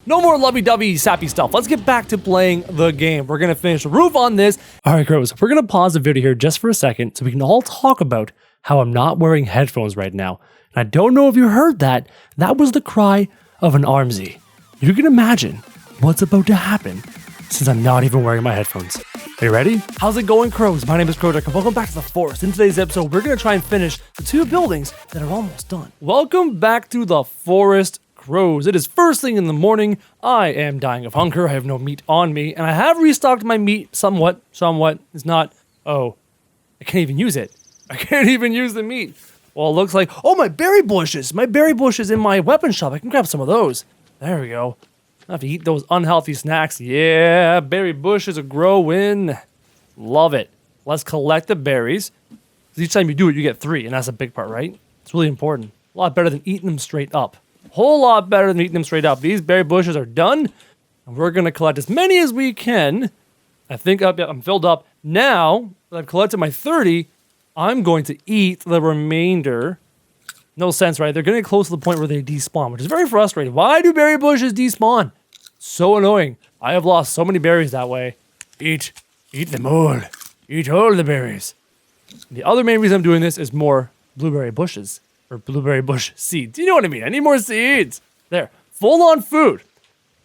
no more lovey-dovey, sappy stuff. Let's get back to playing the game. We're going to finish the roof on this. All right, Crows, we're going to pause the video here just for a second so we can all talk about how I'm not wearing headphones right now. And I don't know if you heard that. That was the cry of an armsy. You can imagine what's about to happen since I'm not even wearing my headphones. Are you ready? How's it going, Crows? My name is Krojak, and welcome back to the forest. In today's episode, we're going to try and finish the 2 buildings that are almost done. Welcome back to the forest, Crows. It is first thing in the morning. I am dying of hunger. I have no meat on me, and I have restocked my meat somewhat. It's not... Oh, I can't even use it. I can't even use the meat. Well, it looks like... Oh, my berry bushes! My berry bushes in my weapon shop. I can grab some of those. There we go. I have to eat those unhealthy snacks. Yeah, berry bushes are growing. Love it. Let's collect the berries. Each time you do it, you get 3, and that's a big part, right? It's really important. A lot better than eating them straight up. A whole lot better than eating them straight up. These berry bushes are done, and we're going to collect as many as we can. I think I'm filled up. Now that I've collected my 30, I'm going to eat the remainder. No sense, right? They're getting close to the point where they despawn, which is very frustrating. Why do berry bushes despawn? So annoying. I have lost so many berries that way. Eat them all. Eat all the berries. The other main reason I'm doing this is more blueberry bushes. Or blueberry bush seeds. You know what I mean? I need more seeds. There. Full on food.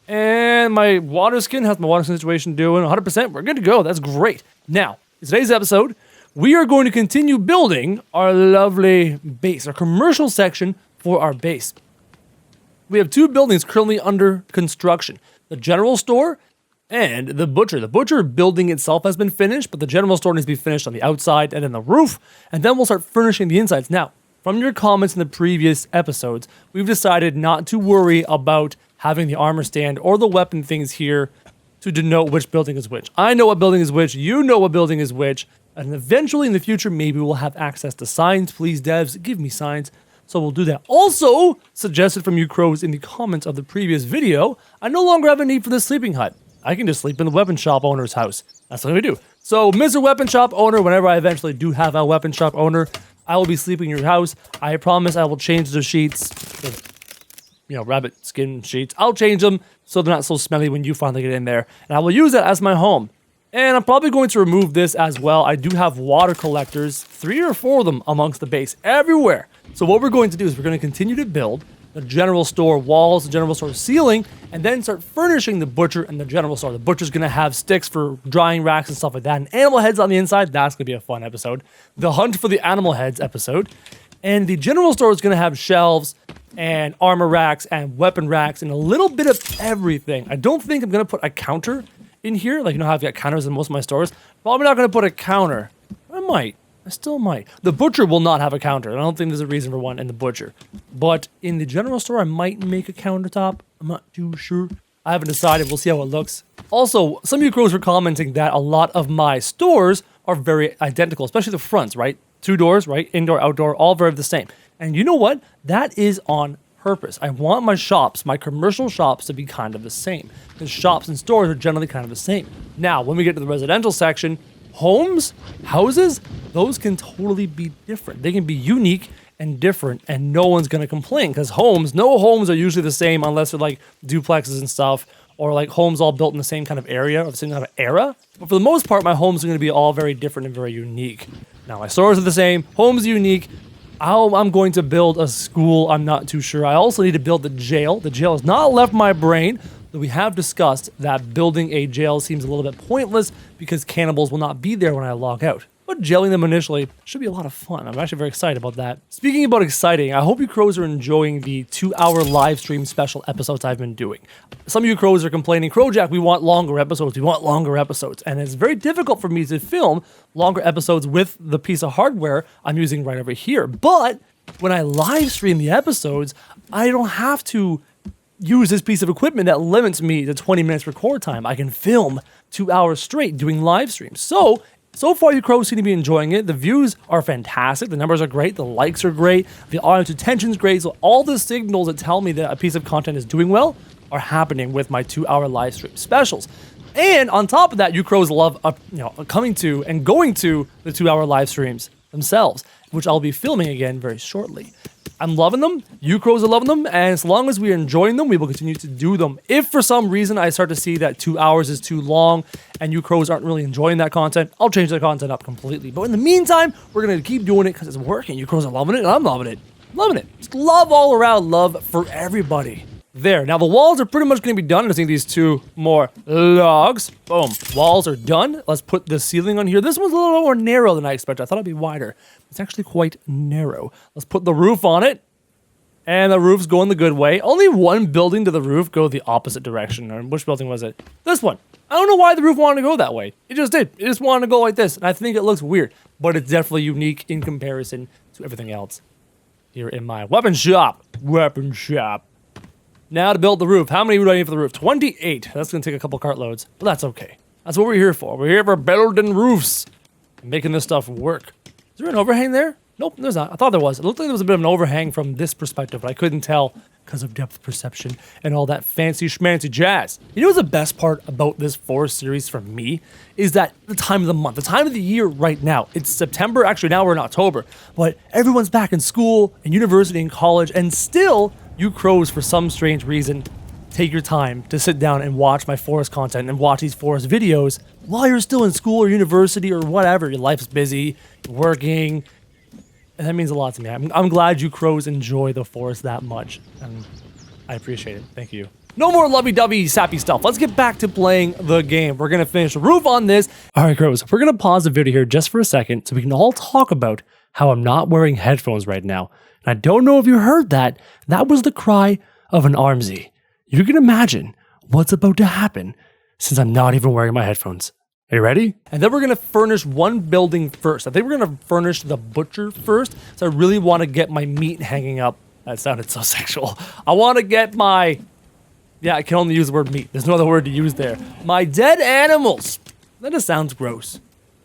And my water skin, how's my water skin situation doing? 100%. We're good to go. That's great. Now, in today's episode, we are going to continue building our lovely base, our commercial section for our base. We have 2 buildings currently under construction. The general store and the butcher. The butcher building itself has been finished, but the general store needs to be finished on the outside and then the roof, and then we'll start furnishing the insides. Now, from your comments in the previous episodes, we've decided not to worry about having the armor stand or the weapon things here to denote which building is which. I know what building is which, you know what building is which, and eventually in the future, maybe we'll have access to signs. Please, devs, give me signs. So we'll do that. Also, suggested from you crows in the comments of the previous video, I no longer have a need for this sleeping hut. I can just sleep in the weapon shop owner's house. That's what we do. So, Mr. Weapon Shop Owner, whenever I eventually do have a weapon shop owner, I will be sleeping in your house. I promise I will change the sheets, rabbit skin sheets. I'll change them so they're not so smelly when you finally get in there. And I will use that as my home. And I'm probably going to remove this as well. I do have water collectors, 3 or 4 of them amongst the base, everywhere. So what we're going to do is we're going to continue to build the general store walls, the general store ceiling, and then start furnishing the butcher and the general store. The butcher's going to have sticks for drying racks and stuff like that, and animal heads on the inside. That's going to be a fun episode. The hunt for the animal heads episode. And the general store is going to have shelves and armor racks and weapon racks and a little bit of everything. I don't think I'm going to put a counter in here, like how I've got counters in most of my stores. Probably not going to put a counter. I still might. The butcher will not have a counter. I don't think there's a reason for one in the butcher. But in the general store, I might make a countertop. I'm not too sure. I haven't decided. We'll see how it looks. Also, some of you crows were commenting that a lot of my stores are very identical, especially the fronts, right? 2 doors, right? Indoor, outdoor, all very the same. And you know what? That is on purpose. I want my shops, my commercial shops, to be kind of the same. Because shops and stores are generally kind of the same. Now, when we get to the residential section, homes, houses, those can totally be different. They can be unique and different, and no one's going to complain, because no homes are usually the same unless they're like duplexes and stuff, or like homes all built in the same kind of area or the same kind of era. But for the most part, my homes are going to be all very different and very unique. Now, my stores are the same, homes are unique. I'm going to build a school, I'm not too sure. I also need to build the jail. The jail has not left my brain. We have discussed that building a jail seems a little bit pointless because cannibals will not be there when I log out. But jailing them initially should be a lot of fun. I'm actually very excited about that. Speaking about exciting, I hope you crows are enjoying the 2-hour live stream special episodes I've been doing. Some of you crows are complaining, Krojak, we want longer episodes. And it's very difficult for me to film longer episodes with the piece of hardware I'm using right over here. But when I live stream the episodes, I don't have to use this piece of equipment that limits me to 20 minutes record time. I can film 2 hours straight doing live streams. So far you crows seem to be enjoying it. The views are fantastic. The numbers are great. The likes are great. The audience retention is great. So all the signals that tell me that a piece of content is doing well are happening with my 2-hour live stream specials. And on top of that, you crows love coming to and going to the 2-hour live streams themselves, which I'll be filming again very shortly. I'm loving them. You crows are loving them. And as long as we are enjoying them, we will continue to do them. If for some reason I start to see that 2 hours is too long and you crows aren't really enjoying that content, I'll change the content up completely. But in the meantime, we're going to keep doing it because it's working. You crows are loving it and I'm loving it. Loving it. Just love all around, love for everybody. There. Now the walls are pretty much going to be done. I just need these 2 more logs. Boom. Walls are done. Let's put the ceiling on here. This one's a little more narrow than I expected. I thought it'd be wider. It's actually quite narrow. Let's put the roof on it. And the roof's going the good way. Only one building to the roof go the opposite direction. Or which building was it? This one. I don't know why the roof wanted to go that way. It just did. It just wanted to go like this. And I think it looks weird. But it's definitely unique in comparison to everything else. Here in my weapon shop. Weapon shop. Now to build the roof. How many do I need for the roof? 28. That's going to take a couple cartloads, but that's okay. That's what we're here for. We're here for building roofs and making this stuff work. Is there an overhang there? Nope, there's not. I thought there was. It looked like there was a bit of an overhang from this perspective, but I couldn't tell because of depth perception and all that fancy schmancy jazz. You know what's the best part about this forest series for me? Is that the time of the month, the time of the year right now. It's September. Actually, now we're in October, but everyone's back in school and university and college, and still you crows, for some strange reason, take your time to sit down and watch my forest content and watch these forest videos while you're still in school or university or whatever. Your life's busy, you're working, and that means a lot to me. I'm glad you crows enjoy the forest that much, and I appreciate it. Thank you. No more lovey-dovey, sappy stuff. Let's get back to playing the game. We're going to finish the roof on this. All right, crows, we're going to pause the video here just for a second so we can all talk about how I'm not wearing headphones right now. And I don't know if you heard that. That was the cry of an armsy. You can imagine what's about to happen since I'm not even wearing my headphones. Are you ready? And then we're going to furnish one building first. I think we're going to furnish the butcher first. So I really want to get my meat hanging up. That sounded so sexual. I want to get my... Yeah, I can only use the word meat. There's no other word to use there. My dead animals. That just sounds gross.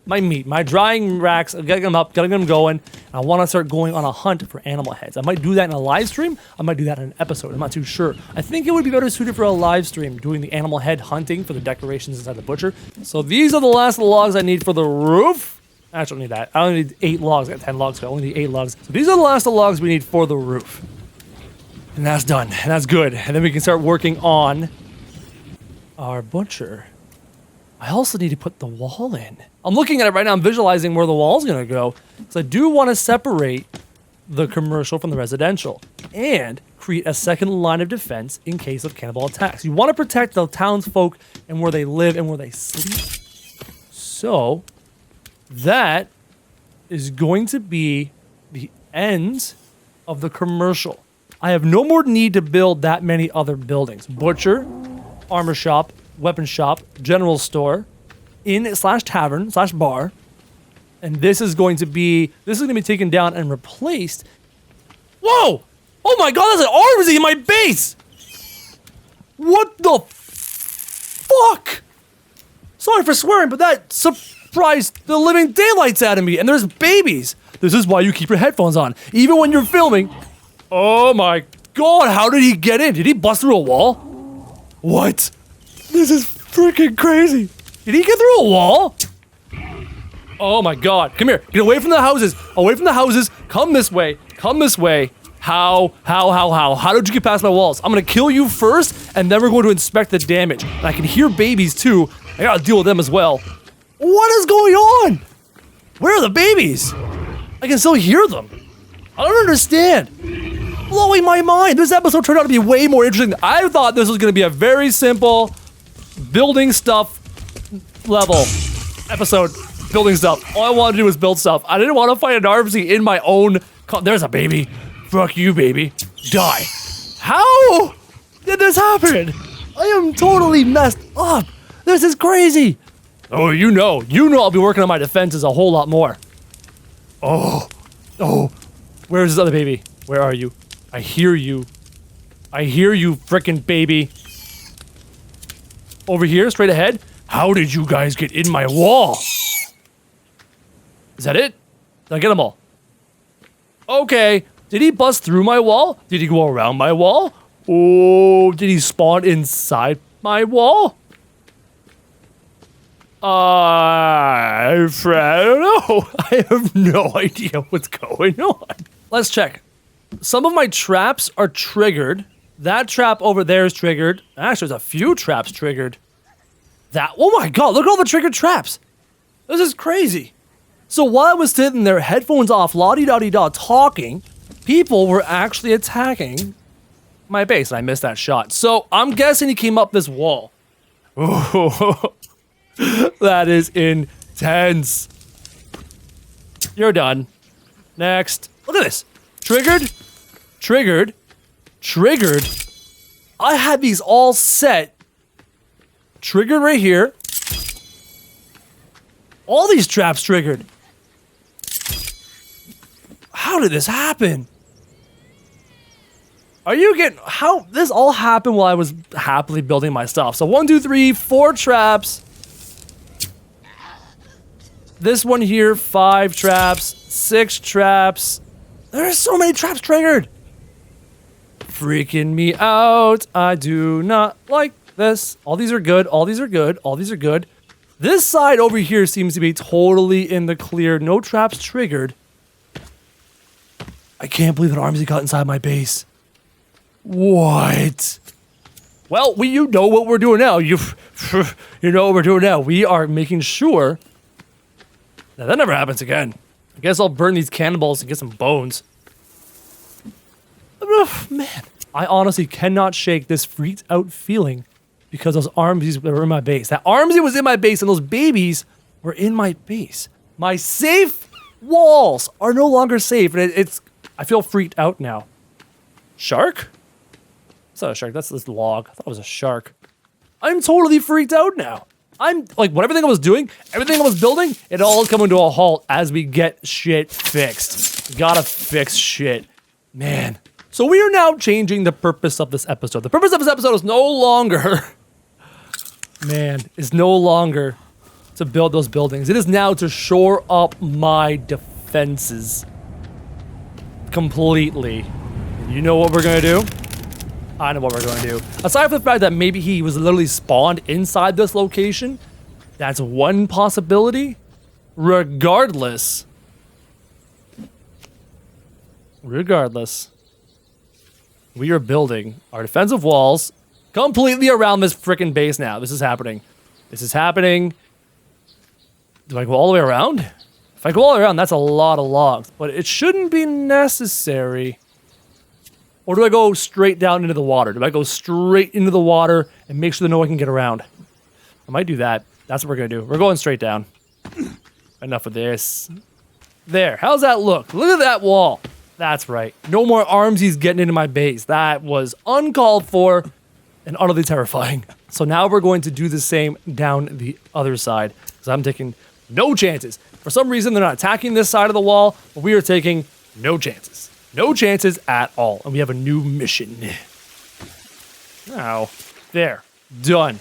My meat, my drying racks, getting them up, getting them going. I want to start going on a hunt for animal heads. I might do that in a live stream. I might do that in an episode. I'm not too sure. I think it would be better suited for a live stream, doing the animal head hunting for the decorations inside the butcher. So these are the last logs I need for the roof. I actually don't need that. I only need 8 logs. I got 10 logs, so I only need 8 logs. So these are the last logs we need for the roof. And that's done. And that's good. And then we can start working on our butcher. I also need to put the wall in. I'm looking at it right now. I'm visualizing where the wall's going to go. So I do want to separate the commercial from the residential and create a second line of defense in case of cannibal attacks. You want to protect the townsfolk and where they live and where they sleep. So that is going to be the end of the commercial. I have no more need to build that many other buildings. Butcher, armor shop, weapon shop, general store, inn/tavern/bar, and this is going to be taken down and replaced. Whoa! Oh my god, that's an armsy in my base! What the fuck? Sorry for swearing, but that surprised the living daylights out of me. And there's babies. This is why you keep your headphones on, even when you're filming. Oh my god, how did he get in? Did he bust through a wall? What? This is freaking crazy. Did he get through a wall? Oh my god. Come here. Get away from the houses. Away from the houses. Come this way. Come this way. How did you get past my walls? I'm gonna kill you first, and then we're going to inspect the damage. And I can hear babies too. I gotta deal with them as well. What is going on? Where are the babies? I can still hear them. I don't understand. Blowing my mind. This episode turned out to be way more interesting than I thought. This was gonna be a very simple building stuff level episode. Building stuff. All I wanted to do was build stuff. I didn't want to fight an armsy in my own... There's a baby. Fuck you, baby. Die. How did this happen? I am totally messed up. This is crazy. Oh, you know I'll be working on my defenses a whole lot more. Oh. Where's this other baby? Where are you? I hear you. I hear you, frickin' baby. Over here, straight ahead. How did you guys get in my wall? Is that it? Did I get them all? Okay. Did he bust through my wall? Did he go around my wall? Oh, did he spawn inside my wall? I don't know. I have no idea what's going on. Let's check. Some of my traps are triggered. That trap over there is triggered. Actually, there's a few traps triggered. Oh my god, look at all the triggered traps. This is crazy. So while I was sitting there, headphones off, la-di-da-di-da, talking, people were actually attacking my base, and I missed that shot. So I'm guessing he came up this wall. Oh, that is intense. You're done. Next. Look at this. Triggered, triggered, triggered. I had these all set. Triggered right here. All these traps triggered. How did this happen? Are you getting, how, this all happened while I was happily building my stuff. So 1, 2, 3, 4 traps. This one here, 5 traps, 6 traps. There's so many traps triggered. Freaking me out. I do not like this. All these are good, all these are good, all these are good. This side over here seems to be totally in the clear. No traps triggered. I can't believe that Armsy got inside my base. What? Well, you know what we're doing now. You know what we're doing now. We are making sure that never happens again. I guess I'll burn these cannibals and get some bones. Man, I honestly cannot shake this freaked out feeling because those Armsies were in my base. That Armsy was in my base and those babies were in my base. My safe walls are no longer safe, and I feel freaked out now. Shark? It's not a shark, that's this log. I thought it was a shark. I'm totally freaked out now. I'm like, everything I was doing, everything I was building, it all is coming to a halt as we get shit fixed. Gotta fix shit. Man. So we are now changing the purpose of this episode. The purpose of this episode is no longer, is no longer to build those buildings. It is now to shore up my defenses. Completely. You know what we're gonna do? I know what we're going to do. Aside from the fact that maybe he was literally spawned inside this location, that's one possibility. Regardless, we are building our defensive walls completely around this frickin' base now. This is happening. This is happening. Do I go all the way around? If I go all the way around, that's a lot of logs, but it shouldn't be necessary. Or do I go straight down into the water? Do I go straight into the water and make sure that no one can get around? I might do that. That's what we're going to do. We're going straight down. Enough of this. There. How's that look? Look at that wall. That's right. No more Armsies getting into my base. That was uncalled for and utterly terrifying. So now we're going to do the same down the other side. Because I'm taking no chances. For some reason, they're not attacking this side of the wall, but we are taking no chances. No chances at all. And we have a new mission. Now, there. Done.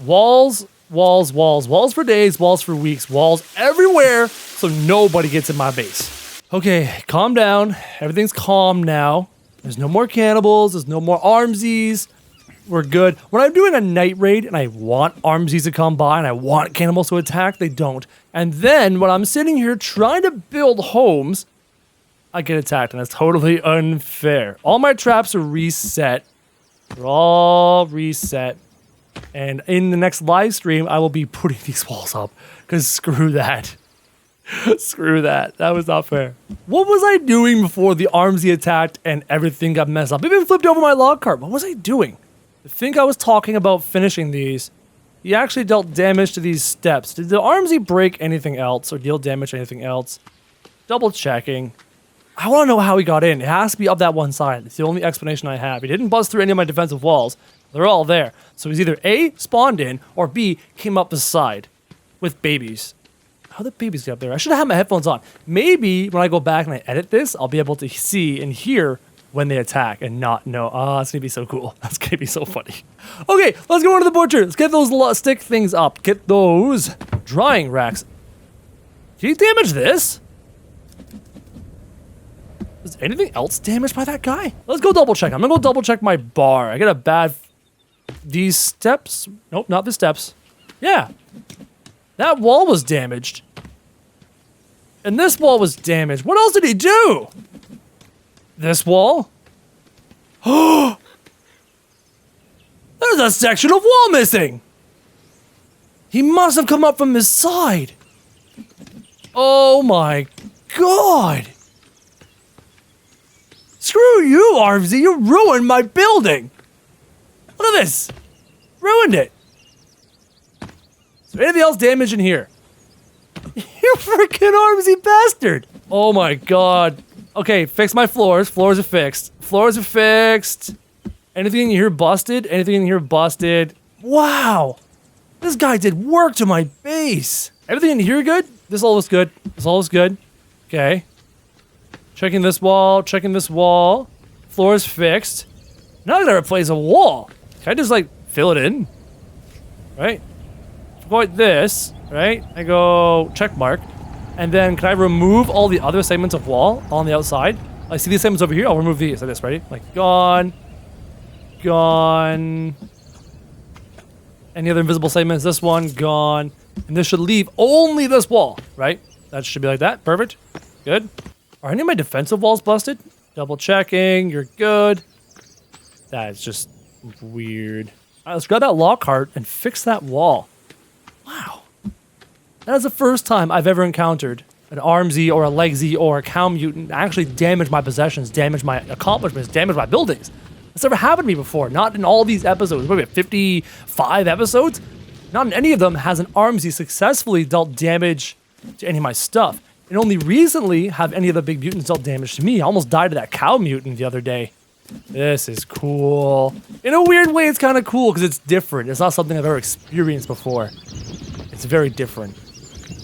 Walls, walls, walls. Walls for days, walls for weeks, walls everywhere so nobody gets in my base. Okay, calm down. Everything's calm now. There's no more cannibals. There's no more Armsies. We're good. When I'm doing a night raid and I want Armsies to come by and I want cannibals to attack, they don't. And then when I'm sitting here trying to build homes, I get attacked, and that's totally unfair. All my traps are reset. They're all reset. And in the next live stream, I will be putting these walls up. Because screw that. Screw that. That was not fair. What was I doing before the Armsy attacked and everything got messed up? I even flipped over my log cart. What was I doing? I think I was talking about finishing these. He actually dealt damage to these steps. Did the Armsy break anything else or deal damage to anything else? Double checking. I want to know how he got in. It has to be up that one side. It's the only explanation I have. He didn't bust through any of my defensive walls. They're all there. So he's either A, spawned in, or B, came up the side with babies. How did babies get up there? I should have had my headphones on. Maybe when I go back and I edit this, I'll be able to see and hear when they attack and not know. Oh, that's going to be so cool. That's going to be so funny. Okay, let's go into the butcher. Let's get those stick things up. Get those drying racks. Did he damage this? Is anything else damaged by that guy? Let's go double check. I'm gonna go double check my bar. I get a bad... These steps? Nope, not the steps. Yeah. That wall was damaged. And this wall was damaged. What else did he do? This wall? Oh! There's a section of wall missing! He must have come up from this side. Oh my god! Screw you, Armsy, you ruined my building! Look at this! Ruined it! Is there anything else damaged in here? You freaking Armsy bastard! Oh my god. Okay, fix my floors. Floors are fixed. Floors are fixed. Anything in here busted? Anything in here busted? Wow! This guy did work to my base! Everything in here good? This all looks good. This all looks good. Okay. Checking this wall. Checking this wall. Floor's fixed. Now I gotta replace a wall. Can I just, like, fill it in? Right? Go like this, right? I go check mark. And then can I remove all the other segments of wall on the outside? I see these segments over here. I'll remove these like this. Ready? Like gone. Gone. Any other invisible segments? This one, gone. And this should leave only this wall, right? That should be like that. Perfect. Good. Are any of my defensive walls busted? Double checking. You're good. That is just weird. All right, let's grab that Lockhart and fix that wall. Wow. That is the first time I've ever encountered an Armsy or a Legsy or a Cow Mutant actually damage my possessions, damage my accomplishments, damage my buildings. That's never happened to me before. Not in all these episodes. Maybe 55 episodes? Not in any of them has an Armsy successfully dealt damage to any of my stuff. And only recently have any of the big mutants dealt damage to me. I almost died to that Cow Mutant the other day. This is cool. In a weird way, it's kind of cool because it's different. It's not something I've ever experienced before. It's very different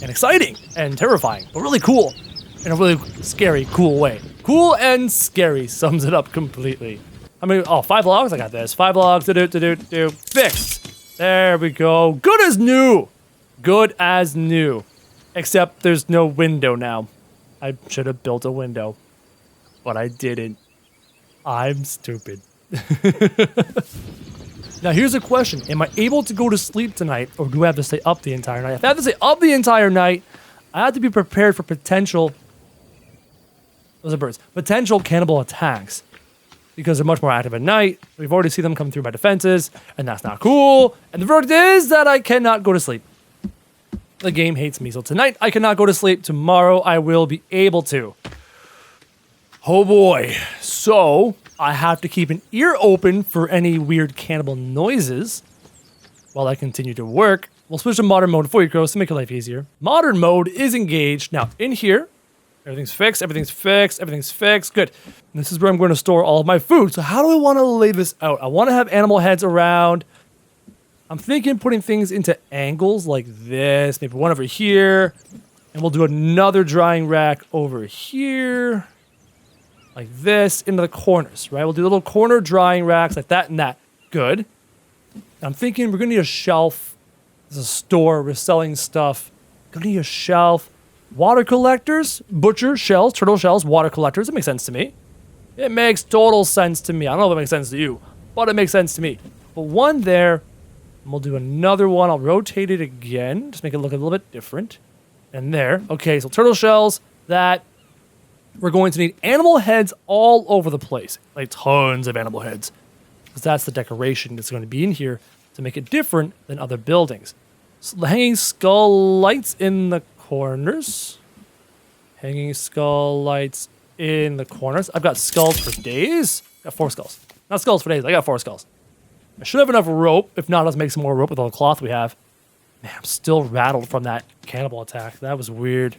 and exciting and terrifying, but really cool in a really scary, cool way. Cool and scary sums it up completely. I mean, oh, 5 logs? I got this. 5 logs. Do. Fixed. There we go. Good as new. Good as new. Except there's no window now. I should have built a window, but I didn't. I'm stupid. Now here's a question. Am I able to go to sleep tonight or do I have to stay up the entire night? If I have to stay up the entire night, I have to be prepared for potential... Those are birds. Potential cannibal attacks. Because they're much more active at night. We've already seen them come through my defenses, and that's not cool. And the verdict is that I cannot go to sleep. The game hates me. So tonight I cannot go to sleep. Tomorrow I will be able to. Oh boy. So I have to keep an ear open for any weird cannibal noises while I continue to work. We'll switch to modern mode for you, Crows, to make your life easier. Modern mode is engaged. Now in here, everything's fixed, everything's fixed, everything's fixed. Good. And this is where I'm going to store all of my food. So how do I want to lay this out? I want to have animal heads around. I'm thinking putting things into angles like this. Maybe one over here. And we'll do another drying rack over here. Like this, into the corners, right? We'll do little corner drying racks like that and that. Good. I'm thinking we're going to need a shelf. This is a store. We're selling stuff. Going to need a shelf. Water collectors, butcher shells, turtle shells, water collectors. It makes sense to me. It makes total sense to me. I don't know if it makes sense to you, but it makes sense to me. But one there, and we'll do another one. I'll rotate it again. Just make it look a little bit different. And there. Okay, so turtle shells, that. We're going to need animal heads all over the place. Like tons of animal heads. Because that's the decoration that's going to be in here to make it different than other buildings. So the hanging skull lights in the corners. Hanging skull lights in the corners. I've got skulls for days. Got 4 skulls. Not skulls for days. I got 4 skulls. I should have enough rope. If not, let's make some more rope with all the cloth we have. Man, I'm still rattled from that cannibal attack. That was weird.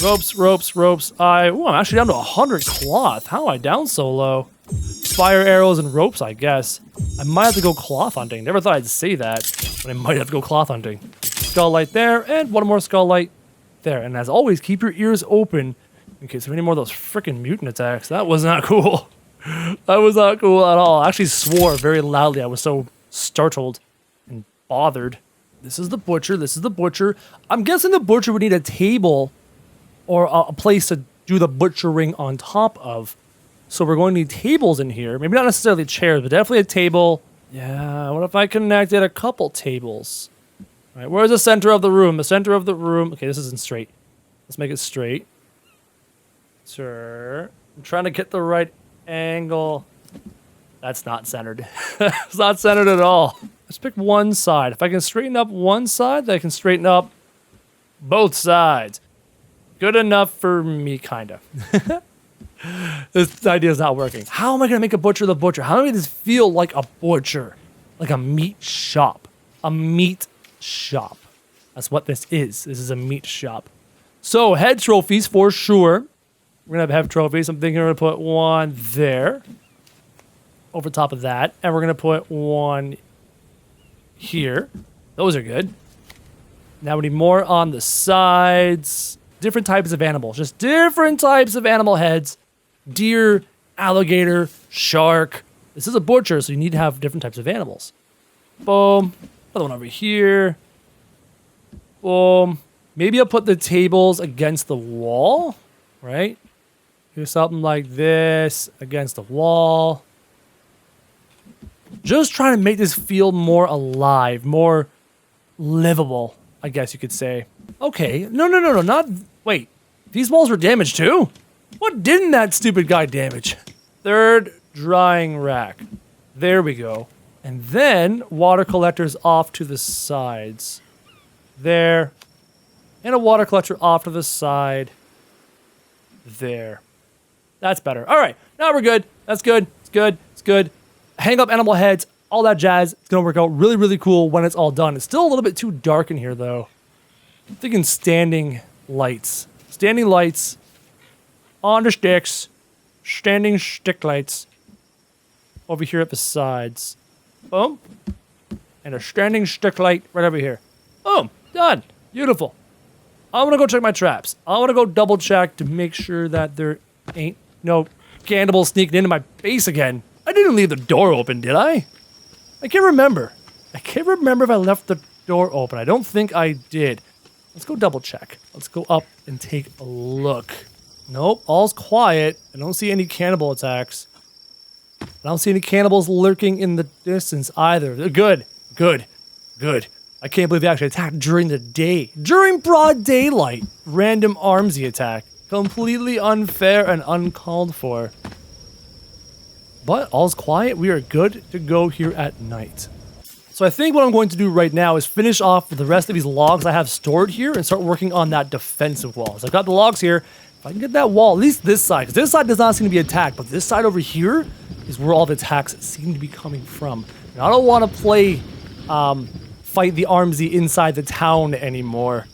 Ropes. I'm actually down to 100 cloth. How am I down so low? Fire arrows and ropes, I guess. I might have to go cloth hunting. Never thought I'd say that, but I might have to go cloth hunting. Skull light there, and one more skull light there. And as always, keep your ears open in case of any more of those freaking mutant attacks. That was not cool. That was not cool at all. I actually swore very loudly. I was so startled and bothered. This is the butcher. This is the butcher. I'm guessing the butcher would need a table or a place to do the butchering on top of. So we're going to need tables in here. Maybe not necessarily chairs, but definitely a table. Yeah, what if I connected a couple tables? All right, where's the center of the room? The center of the room. Okay, this isn't straight. Let's make it straight. Sure. I'm trying to get the right angle. That's not centered. It's not centered at all. Let's pick one side. If I can straighten up one side, then I can straighten up both sides. Good enough for me, kind of. This idea is not working. How am I going to make a butcher the butcher? How do I make this feel like a butcher? Like a meat shop. A meat shop. That's what this is. This is a meat shop. So, head trophies for sure. We're going to have head trophies. I'm thinking we're going to put one there. Over top of that. And we're going to put one here. Those are good. Now we need more on the sides. Different types of animals. Just different types of animal heads. Deer, alligator, shark. This is a butcher, so you need to have different types of animals. Boom. Another one over here. Boom. Maybe I'll put the tables against the wall, right? Do something like this against the wall. Just trying to make this feel more alive, more livable, I guess you could say. Okay. No, not... Wait. These walls were damaged too? What didn't that stupid guy damage? Third drying rack. There we go. And then water collectors off to the sides. There. And a water collector off to the side. There. That's better. All right. Now we're good. That's good. It's good. It's good. Hang up animal heads. All that jazz. It's going to work out really, really cool when it's all done. It's still a little bit too dark in here, though. I'm thinking standing lights. Standing lights. On the sticks. Standing stick lights. Over here at the sides. Boom. And a standing stick light right over here. Boom. Done. Beautiful. I want to go check my traps. I want to go double check to make sure that there ain't no cannibals sneaking into my base again. I didn't leave the door open, did I? I can't remember. I can't remember if I left the door open. I don't think I did. Let's go double check. Let's go up and take a look. Nope, all's quiet. I don't see any cannibal attacks. I don't see any cannibals lurking in the distance either. They're good. Good. Good. I can't believe they actually attacked during the day. During broad daylight. Random armsy attack. Completely unfair and uncalled for. But all's quiet. We are good to go here at night. So I think what I'm going to do right now is finish off the rest of these logs I have stored here and start working on that defensive wall. So I've got the logs here. If I can get that wall, at least this side, because this side does not seem to be attacked, but this side over here is where all the attacks seem to be coming from. And I don't want to play fight the armsy inside the town anymore.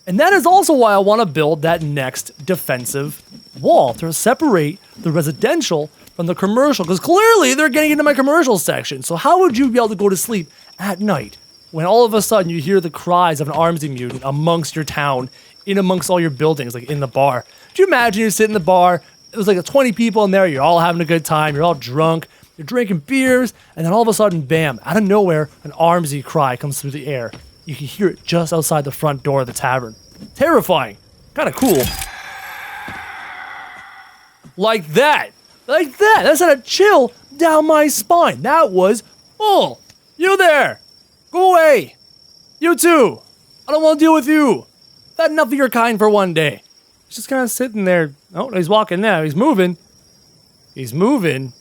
And that is also why I want to build that next defensive wall to separate the residential from the commercial, because clearly they're getting into my commercial section. So how would you be able to go to sleep at night when all of a sudden you hear the cries of an armsy mutant amongst your town, in amongst all your buildings, like in the bar? Do you imagine you sit in the bar, there's like 20 people in there, you're all having a good time, you're all drunk, you're drinking beers, and then all of a sudden, bam, out of nowhere, an armsy cry comes through the air. You can hear it just outside the front door of the tavern. Terrifying. Kind of cool. Like that. Like that. That sent a chill down my spine. That was full. You there. Go away. You too. I don't want to deal with you. I've had enough of your kind for one day. He's just kind of sitting there. Oh, he's walking now. He's moving. He's moving.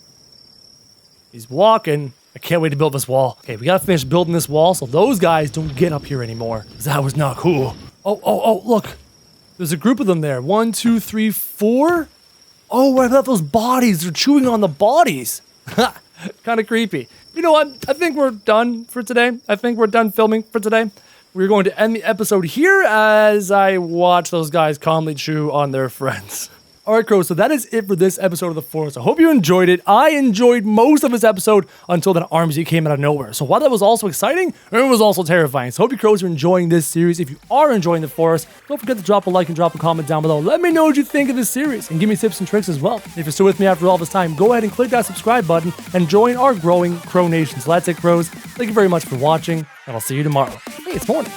He's walking. I can't wait to build this wall. Okay, we gotta finish building this wall so those guys don't get up here anymore. Because that was not cool. Oh, look. There's a group of them there. 1, 2, 3, 4. Oh, what about those bodies? They're chewing on the bodies. Kind of creepy. You know what? I think we're done for today. I think we're done filming for today. We're going to end the episode here as I watch those guys calmly chew on their friends. All right, Crow, so that is it for this episode of The Forest. I hope you enjoyed it. I enjoyed most of this episode until that armsy came out of nowhere. So while that was also exciting, it was also terrifying. So I hope you Crows are enjoying this series. If you are enjoying The Forest, don't forget to drop a like and drop a comment down below. Let me know what you think of this series and give me tips and tricks as well. If you're still with me after all this time, go ahead and click that subscribe button and join our growing Crow Nation. So that's it, Crows. Thank you very much for watching, and I'll see you tomorrow. Hey, it's morning.